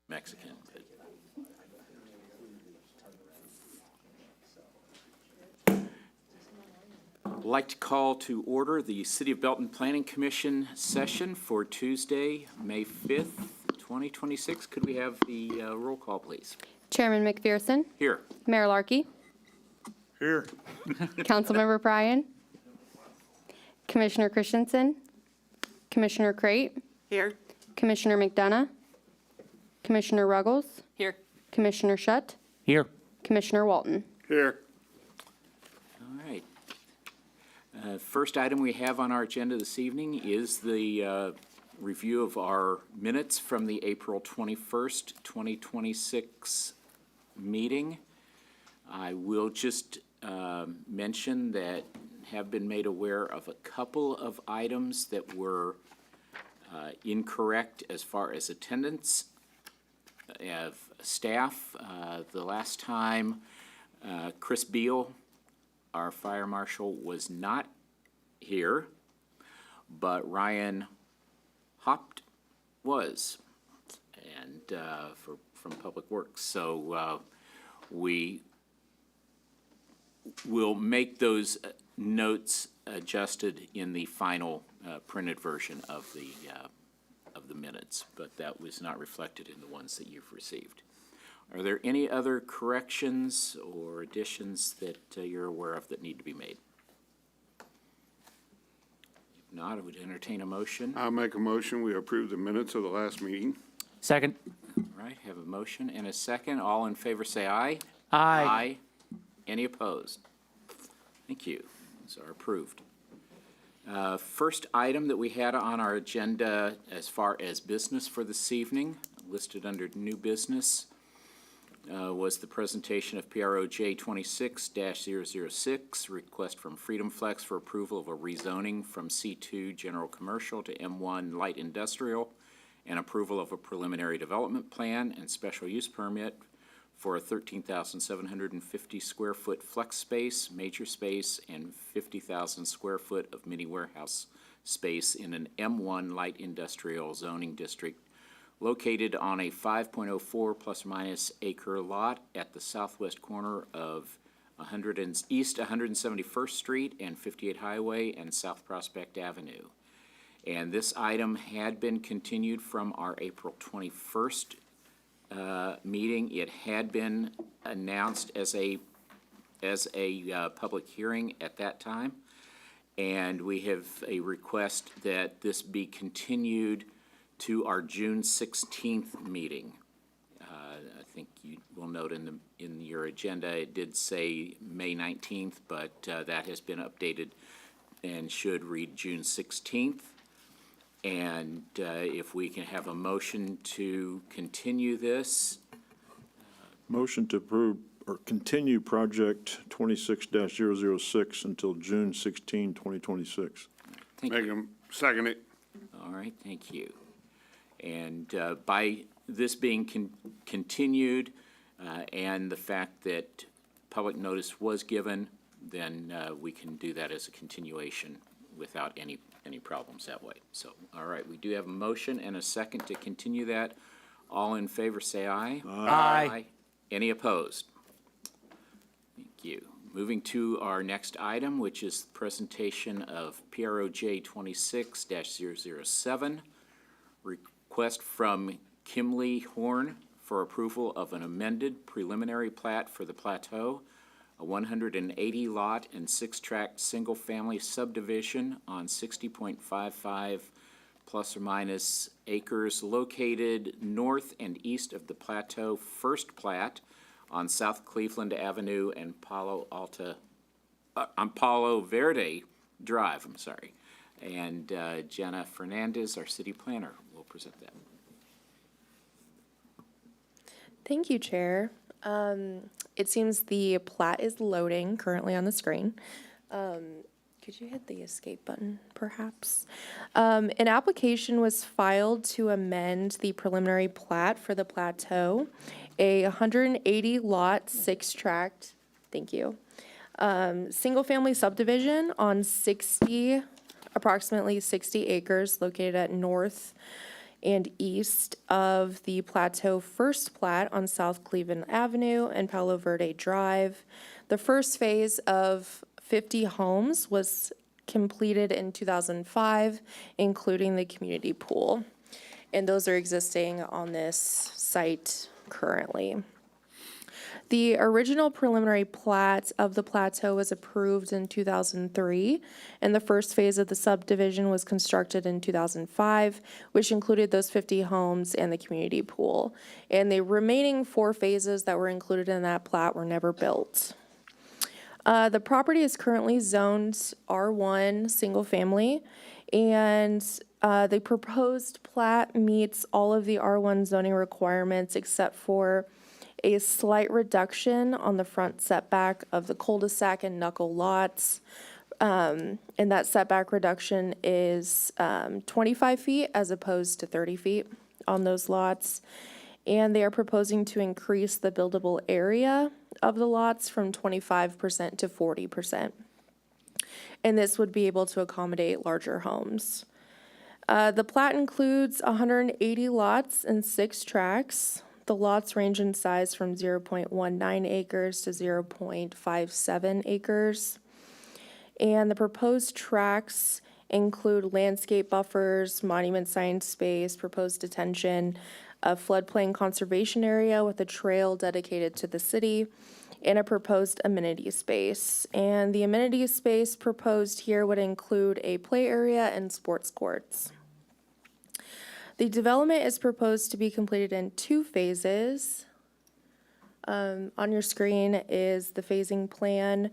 Mexican. I'd like to call to order the City of Belton Planning Commission session for Tuesday, May 5th, 2026. Could we have the roll call, please? Chairman McPherson. Here. Mayor Larkey. Here. Councilmember Bryan. Commissioner Christensen. Commissioner Crate. Here. Commissioner McDonough. Commissioner Ruggles. Here. Commissioner Shutt. Here. Commissioner Walton. Here. All right. First item we have on our agenda this evening is the review of our minutes from the April 21st, 2026 meeting. I will just mention that have been made aware of a couple of items that were incorrect as far as attendance of staff. The last time Chris Beal, our fire marshal, was not here, but Ryan Hopt was, and from Public Works. So we will make those notes adjusted in the final printed version of the minutes, but that was not reflected in the ones that you've received. Are there any other corrections or additions that you're aware of that need to be made? If not, I would entertain a motion. I'll make a motion. We approve the minutes of the last meeting. Second. All right, have a motion and a second. All in favor say aye. Aye. Any opposed? Thank you. Those are approved. First item that we had on our agenda as far as business for this evening, listed under new business, was the presentation of PROJ 26-006, request from Freedom Flex for approval of a rezoning from C2 General Commercial to M1 Light Industrial, and approval of a preliminary development plan and special use permit for a 13,750 square foot flex space, major space, and 50,000 square foot of mini warehouse space in an M1 light industrial zoning district located on a 5.04 plus or minus acre lot at the southwest corner of East 171st Street and 58 Highway and South Prospect Avenue. And this item had been continued from our April 21st meeting. It had been announced as a public hearing at that time, and we have a request that this be continued to our June 16th meeting. I think you will note in your agenda it did say May 19th, but that has been updated and should read June 16th. And if we can have a motion to continue this. Motion to approve or continue project 26-006 until June 16, 2026. Thank Make you. them second it. All right, thank you. And by this being continued and the fact that public notice was given, then we can do that as a continuation without any problems that way. So, all right, we do have a motion and a second to continue that. All in favor say aye. Aye. Any opposed? Thank you. Moving to our next item, which is the presentation of PROJ 26-007, request from Kimley Horn for approval of an amended preliminary plat for the Plateau, a 180 lot and 6-tract single-family subdivision on 60.55 plus or minus acres located north and east of the Plateau First Plat on South Cleveland Avenue and Palo Verde Drive, And Jenna Fernandez, our city planner, will present that. Thank you, Chair. It seems the plat is loading currently on the screen. Could you hit the escape button, perhaps? An application was filed to amend the preliminary plat for the Plateau, a 180 lot, 6-tract, thank you, single-family subdivision on approximately 60 acres located at north and east of the Plateau First Plat on South Cleveland Avenue and Palo Verde Drive. The first phase of 50 homes was completed in 2005, including the community pool. And those are existing on this site currently. The original preliminary plat of the plateau was approved in 2003, and the first phase of the subdivision was constructed in 2005, which included those 50 homes and the community pool. And the remaining 4 phases that were included in that plat were never built. The property is currently zoned R1 single family, and the proposed plat meets all of the R1 zoning requirements except for a slight reduction on the front setback of the cul-de-sac and knuckle lots. And that setback reduction is 25 feet as opposed to 30 feet on those lots. And they are proposing to increase the buildable area of the lots from 25% to 40%. And this would be able to accommodate larger homes. The plat includes 180 lots and 6 tracts. The lots range in size from 0.19 acres to 0.57 acres. And the proposed tracts include landscape buffers, monument sign space, proposed detention, a floodplain conservation area with a trail dedicated to the city, and a proposed amenity space. And the amenity space proposed here would include a play area and sports courts. The development is proposed to be completed in 2 phases. On your screen is the phasing plan.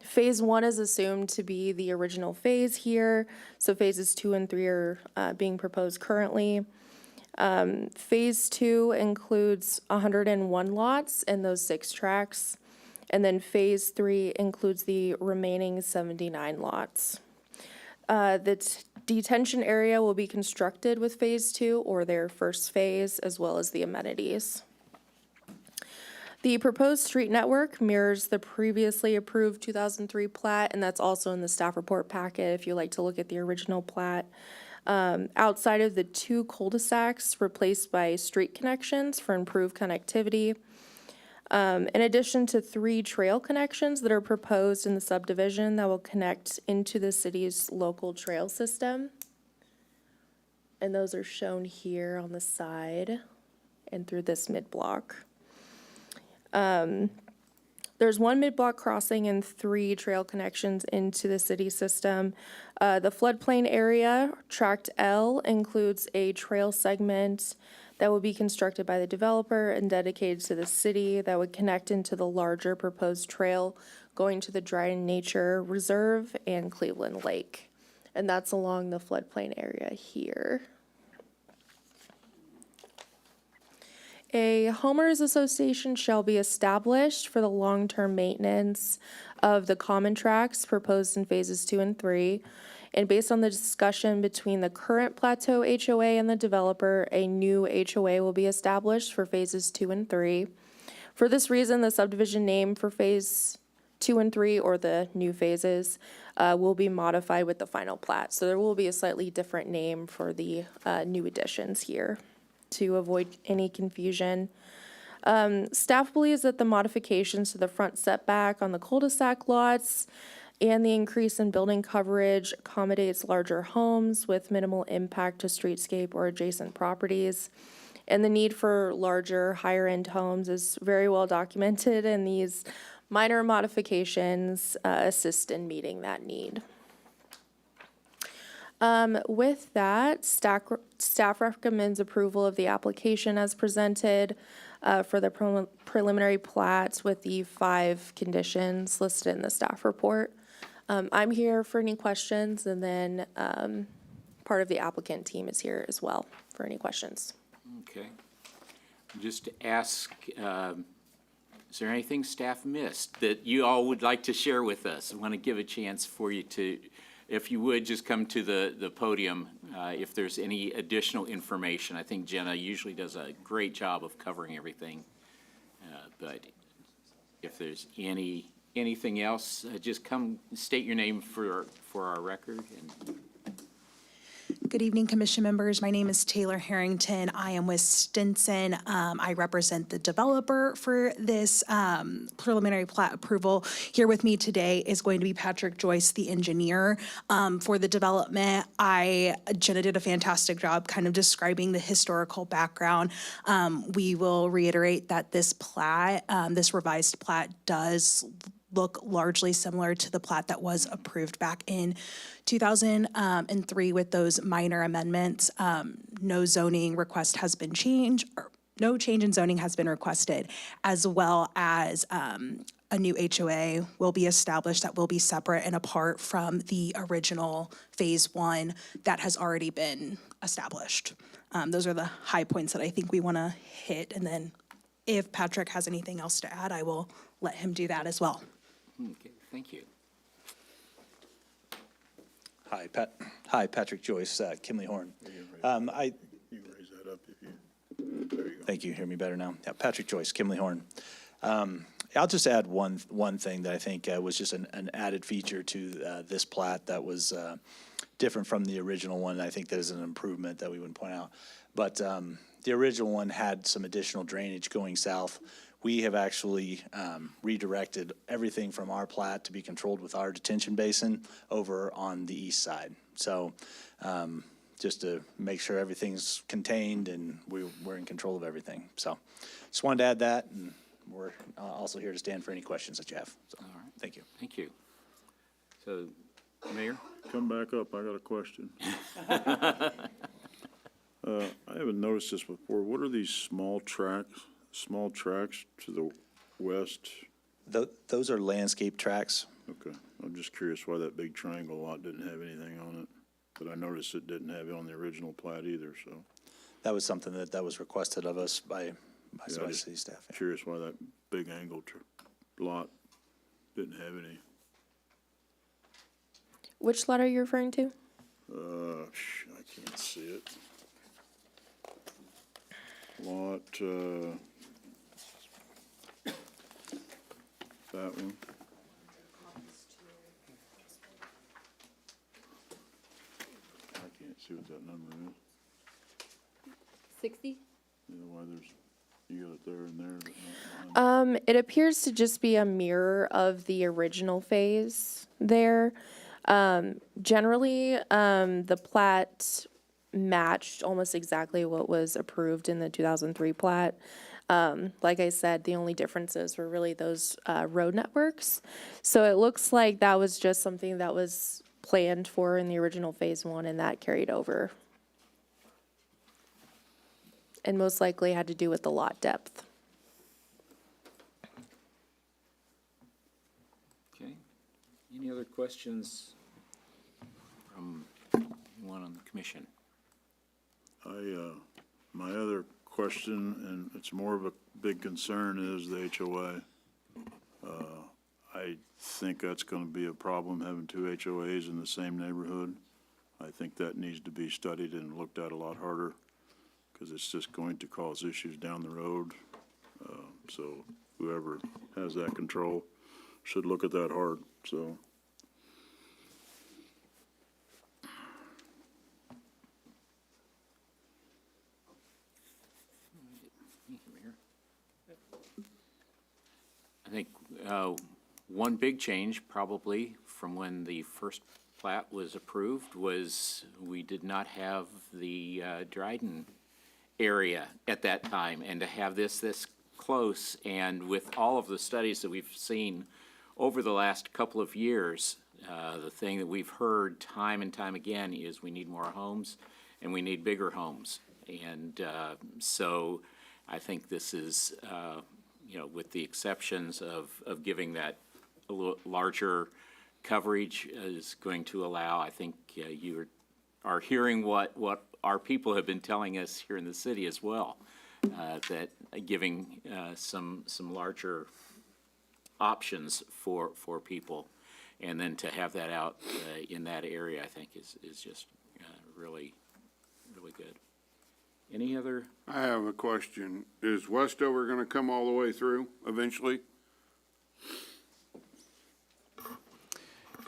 Phase 1 is assumed to be the original phase here, so phases 2 and 3 are being proposed currently. Phase 2 includes 101 lots in those 6 tracts, and then phase 3 includes the remaining 79 lots. The detention area will be constructed with phase 2 or their first phase, as well as the amenities. The proposed street network mirrors the previously approved 2003 plat, and that's also in the staff report packet if you'd like to look at the original plat. Outside of the 2 cul-de-sacs replaced by street connections for improved connectivity. In addition to 3 trail connections that are proposed in the subdivision that will connect into the city's local trail system. And those are shown here on the side and through this mid-block. There's 1 mid-block crossing and 3 trail connections into the city system. The floodplain area, Tract L, includes a trail segment that will be constructed by the developer and dedicated to the city that would connect into the larger proposed trail going to the Dryden Nature Reserve and Cleveland Lake. And that's along the floodplain area here. A homeowners association shall be established for the long-term maintenance of the common tracts proposed in phases 2 and 3. And based on the discussion between the current Plateau HOA and the developer, a new HOA will be established for phases 2 and 3. For this reason, the subdivision name for phase 2 and 3, or the new phases, will be modified with the final plat. So there will be a slightly different name for the new additions here to avoid any confusion. Staff believes that the modifications to the front setback on the cul-de-sac lots and the increase in building coverage accommodates larger homes with minimal impact to streetscape or adjacent properties. And the need for larger, higher-end homes is very well documented, and these minor modifications assist in meeting that need. With that, staff recommends approval of the application as presented for the preliminary plat with the 5 conditions listed in the staff report. I'm here for any questions, and then part of the applicant team is here as well for any questions. Okay. Just to ask, is there anything staff missed that you all would like to share with us? I want to give a chance for you to, if you would, just come to the podium if there's any additional information. I think Jenna usually does a great job of covering everything. But if there's anything else, just come state your name for our record. And Good evening, Commission members. My name is Taylor Harrington. I am with Stinson. I represent the developer for this preliminary plat approval. Here with me today is going to be Patrick Joyce, the engineer for the development. Jenna did a fantastic job kind of describing the historical background. We will reiterate that this plat, this revised plat does look largely similar to the plat that was approved back in 2003 with those minor amendments. No zoning request has been changed, or no change in zoning has been requested, as well as a new HOA will be established that will be separate and apart from the original Phase 1 that has already been established. Those are the high points that I think we want to hit, and then if Patrick has anything else to add, I will let him do that as well. Okay, thank you. Hi, Patrick Joyce, Kimley Horn. You can raise that up if you, there you go. Thank you, hear me better now? Yeah, Patrick Joyce, Kimley Horn. I'll just add one thing that I think was just an added feature to this plat that was different from the original one. I think that is an improvement that we would point out. But the original one had some additional drainage going south. We have actually redirected everything from our plat to be controlled with our detention basin over on the east side. So just to make sure everything's contained and we're in control of everything. So just wanted to add that, and we're also here to stand for any questions that you have. So, All right. thank you. Thank you. So, Mayor? Come back up, I got a question. I haven't noticed this before. What are these small tracks to the west? Those are landscape tracks. Okay, I'm just curious why that big triangle lot didn't have anything on it. But I noticed it didn't have it on the original plat either, so. That was something that was requested of us by Yeah, just city staff. Yeah. Curious why that big angle lot didn't have any. Which lot are you referring to? I can't see it. Lot, that one. I can't see what that number is. 60? Yeah, why you got it there and there, but not mine. It appears to just be a mirror of the original phase there. Generally, the plat matched almost exactly what was approved in the 2003 plat. Like I said, the only differences were really those road networks. So it looks like that was just something that was planned for in the original Phase 1, and that carried over. And most likely had to do with the lot depth. Okay. Any other questions from anyone on the commission? My other question, and it's more of a big concern, is the HOA. I think that's gonna be a problem, having two HOAs in the same neighborhood. I think that needs to be studied and looked at a lot harder, because it's just going to cause issues down the road. So whoever has that control should look at that hard, so. Thank you, Mayor. I think one big change probably from when the first plat was approved was we did not have the Dryden area at that time, and to have this close, and with all of the studies that we've seen over the last couple of years, the thing that we've heard time and time again is we need more homes and we need bigger homes. And so I think this is, with the exceptions of giving that a little larger coverage is going to allow, I think you are hearing what our people have been telling us here in the city as well, that giving some larger options for people, and then to have that out in that area, I think is just really, really good. Any other? I have a question. Is Westover gonna come all the way through eventually?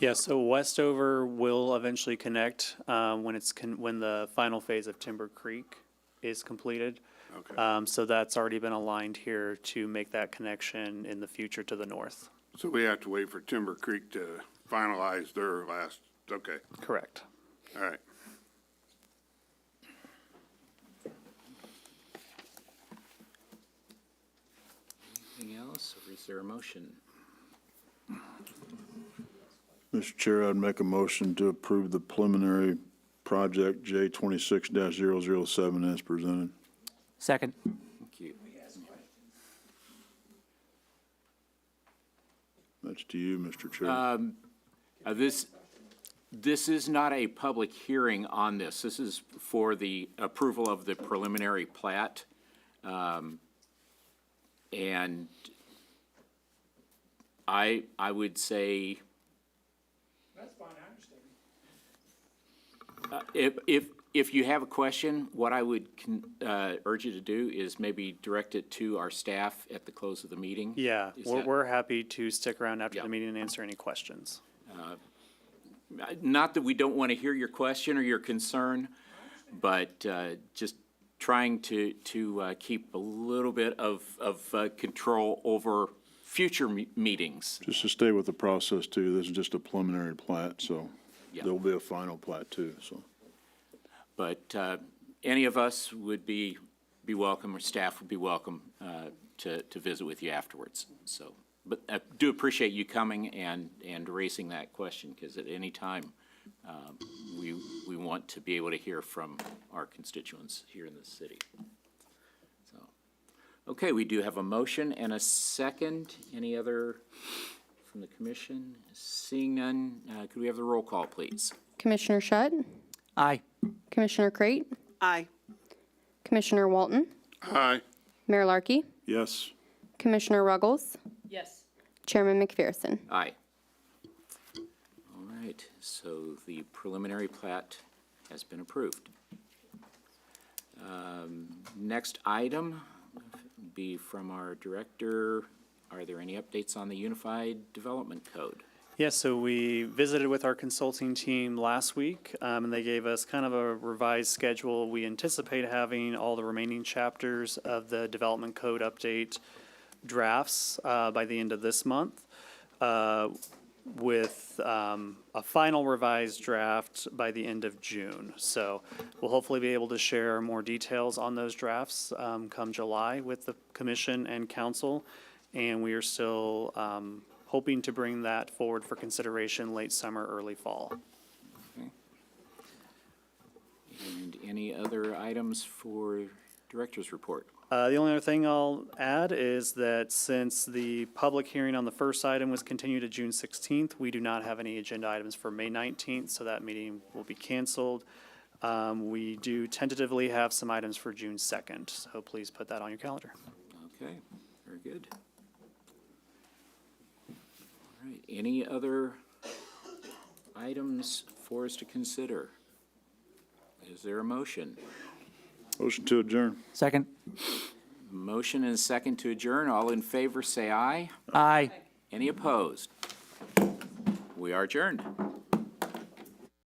Yeah, so Westover will eventually connect when the final phase of Timber Creek is completed. Okay. So that's already been aligned here to make that connection in the future to the north. So we have to wait for Timber Creek to finalize their last, okay, Correct. all right. Anything else, or is there a motion? Mr. Chair, I'd make a motion to approve the preliminary project J 26-007 as presented. Second. Thank you. That's to you, Mr. Chair. This is not a public hearing on this. This is for the approval of the preliminary plat. And I would say. That's fine, I understand. If you have a question, what I would urge you to do is maybe direct it to our staff at the close of the meeting. Yeah, Is we're, that- we're happy to stick around after Yeah. the meeting and answer any questions. Not that we don't want to hear your question or your concern, but just trying to keep a little bit of control over future meetings. Just to stay with the process too, this is just a preliminary plat, so Yeah. there'll be a final plat too, so. But any of us would be welcome, or staff would be welcome to visit with you afterwards. So, but I do appreciate you coming and raising that question, because at any time, we want to be able to hear from our constituents here in the city. So, okay, we do have a motion and a second. Any other from the commission? Seeing none, could we have the roll call, please? Commissioner Shutt, Aye. Commissioner Crate, Aye. Commissioner Walton, Aye. Mayor Larkey, Yes, Commissioner Ruggles, Yes. Chairman McPherson. Aye. All right, so the preliminary plat has been approved. Next item would be from our director. Are there any updates on the Unified Development Code? Yeah, so we visited with our consulting team last week, and they gave us kind of a revised schedule. We anticipate having all the remaining chapters of the development code update drafts by the end of this month, with a final revised draft by the end of June. So we'll hopefully be able to share more details on those drafts come July with the commission and council, and we are still hoping to bring that forward for consideration late summer, early fall. And any other items for director's report? The only other thing I'll add is that since the public hearing on the first item was continued to June 16th, we do not have any agenda items for May 19th, so that meeting will be canceled. We do tentatively have some items for June 2nd, so please put that on your calendar. Okay, very good. All right, any other items for us to consider? Is there a motion? motion to adjourn. Second. Motion and a second to adjourn. All in favor, say aye. Aye. Any opposed? We are adjourned.